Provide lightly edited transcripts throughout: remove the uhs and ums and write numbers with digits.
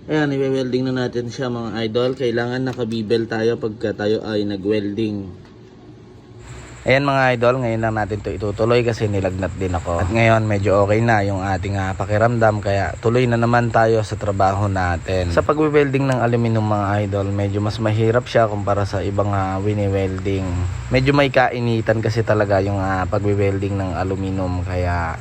Ayan, i-welding na natin siya mga idol. Kailangan nakabibel tayo pagka tayo ay nag-welding. Ayan mga idol, ngayon lang natin to itutuloy kasi nilagnat din ako. At ngayon medyo okay na yung ating pakiramdam, kaya tuloy na naman tayo sa trabaho natin. Sa pag-welding ng aluminum mga idol, medyo mas mahirap siya kumpara sa ibang wini-welding. Medyo may kainitan kasi talaga yung pag-welding ng aluminum, kaya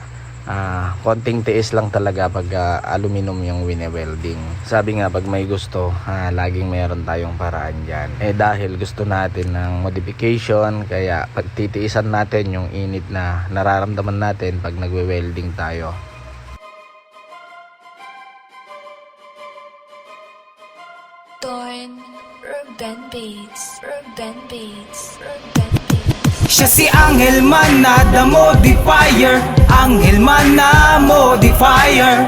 konting tiis lang talaga pag aluminum yung wini-welding. Sabi nga pag may gusto, laging mayroon tayong paraan dyan. Dahil gusto natin ng modification, kaya pagtitiisan natin yung init na nararamdaman natin pag nagwe-welding tayo. Torn, Urban Beats, Urban Beats, Urban Beats. Siya si Angel Man na the modifier, Angel Man na modifier.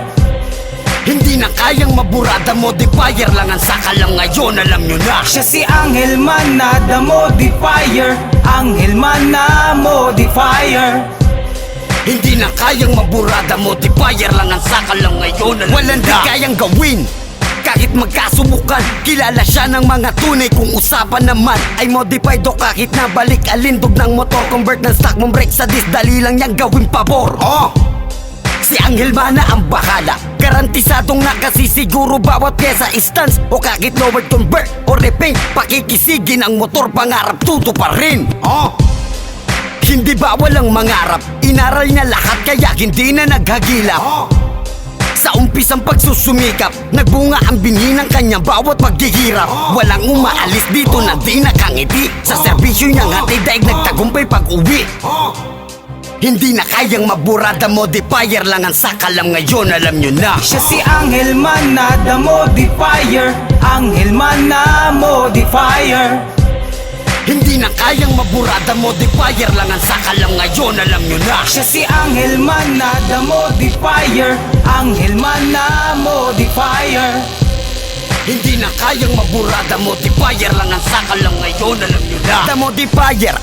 Hindi na kayang maburada, modifier lang ang sakalang ngayon, alam nyo na. Siya si Angel Man na the modifier, Angel Man na modifier. Hindi na kayang maburada, modifier lang ang sakalang ngayon, alam walang di kayang gawin kahit magkasubukan. Kilala siya ng mga tunay kung usapan naman ay modified o kahit nabalik alindog ng motor. Convert ng stock mong brake sa disc, dali lang niyang gawin pabor. Si Angel Man na ang bahala, garantisadong nakasisiguro bawat pyesa, stance o kahit lower convert o repaint. Pakikisigin ang motor, pangarap tutuparin. Hindi bawal ang mangarap, inaral niya lahat kaya hindi na naghagilap. Sa umpisang pagsusumikap, nagbunga ang binhi ng kanyang bawat paghihirap. Walang umaalis dito na di nakangiti, sa serbisyo niyang hatid daig nagtagumpay pag-uwi. Hindi na kayang maburada, modifier lang ang sakalam ngayon, alam nyo na. Siya si Angel Man na the modifier, Angel Man na modifier. Hindi na kayang maburada, modifier lang ang sakalam ngayon, alam nyo na. Siya si Angel Man na the modifier, Angel Man na modifier. Hindi na kayang maburada, modifier lang ang sakalam ngayon, alam nyo na. The modifier,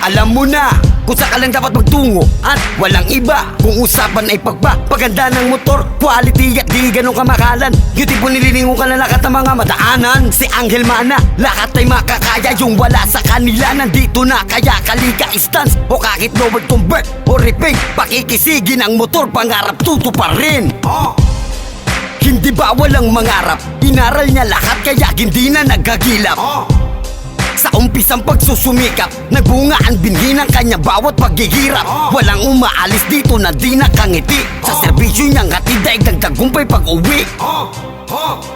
alam mo na kung saan ka lang dapat magtungo at walang iba. Kung usapan ay pagpapaganda ng motor, quality at di ganun kamakalan. Yung tipo nililingon ka na lahat ng mga madaanan. Si Angel Man na lahat ay makakaya, yung wala sa kanila nandito na. Kaya kalika stance o kahit lower convert o repaint, pakikisigin ang motor, pangarap tutuparin. Hindi bawal ang mangarap, inaral niya lahat kaya hindi na naghagilap. Sa umpisang pagsusumikap, nagbunga ang binhi ng kanyang bawat paghihirap. Walang umaalis dito na di nakangiti, sa serbisyo niyang hatid daig nagtagumpay pag-uwi.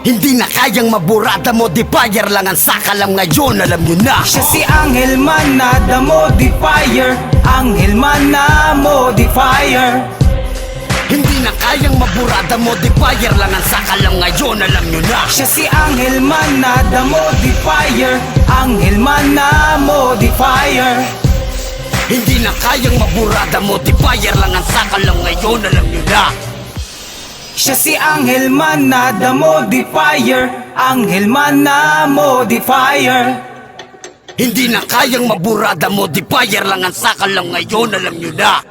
Hindi na kayang maburada, modifier lang ang sakalam ngayon, alam nyo na. Siya si Angel Man na the modifier, Angel Man na modifier. Hindi na kayang maburada, modifier lang ang sakalam ngayon, alam nyo na. Siya si Angel Man na the modifier, Angel Man na modifier. Hindi na kayang maburada, modifier lang ang sakalam ngayon, alam nyo na. Siya si Angel Man na the modifier, Angel Man na modifier. Hindi na kayang maburada, modifier lang ang sakalam ngayon, alam nyo na.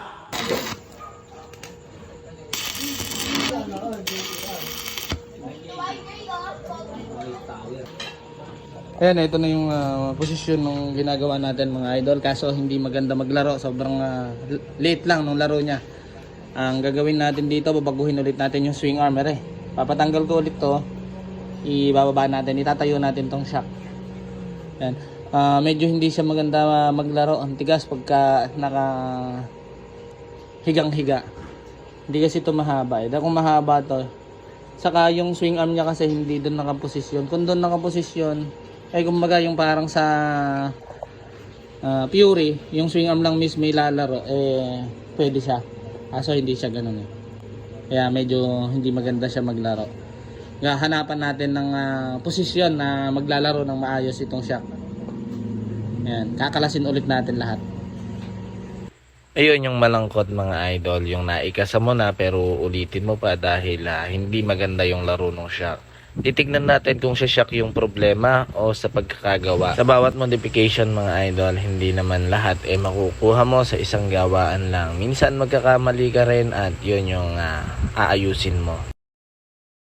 Ayan, ito na yung posisyon ng ginagawa natin mga idol. Kaso hindi maganda maglaro, sobrang late lang nung laro niya. Ang gagawin natin dito, babaguhin ulit natin yung swing arm. Papatanggal ko ulit to, ibababa natin, itatayo natin tong shock. Ayan. Medyo hindi siya maganda maglaro, ang tigas pagka naka higang-higa. Hindi kasi ito mahaba. Kung mahaba to, saka yung swing arm niya kasi hindi doon nakaposisyon. Kung doon nakaposisyon, ay kumbaga yung parang sa Fury, yung swing arm lang mismo ilalaro, pwede siya. Kaso hindi siya ganun Kaya medyo hindi maganda siya maglaro. Kaya hanapan natin ng posisyon na maglalaro ng maayos itong shock. Ayan, kakalasin ulit natin lahat. Ayun yung malangkot mga idol, yung naikasa mo na pero ulitin mo pa dahil hindi maganda yung laro ng shock. Titignan natin kung sa shock yung problema o sa pagkakagawa. Sa bawat modification mga idol, hindi naman lahat makukuha mo sa isang gawaan lang. Minsan magkakamali ka rin at yun yung aayusin mo.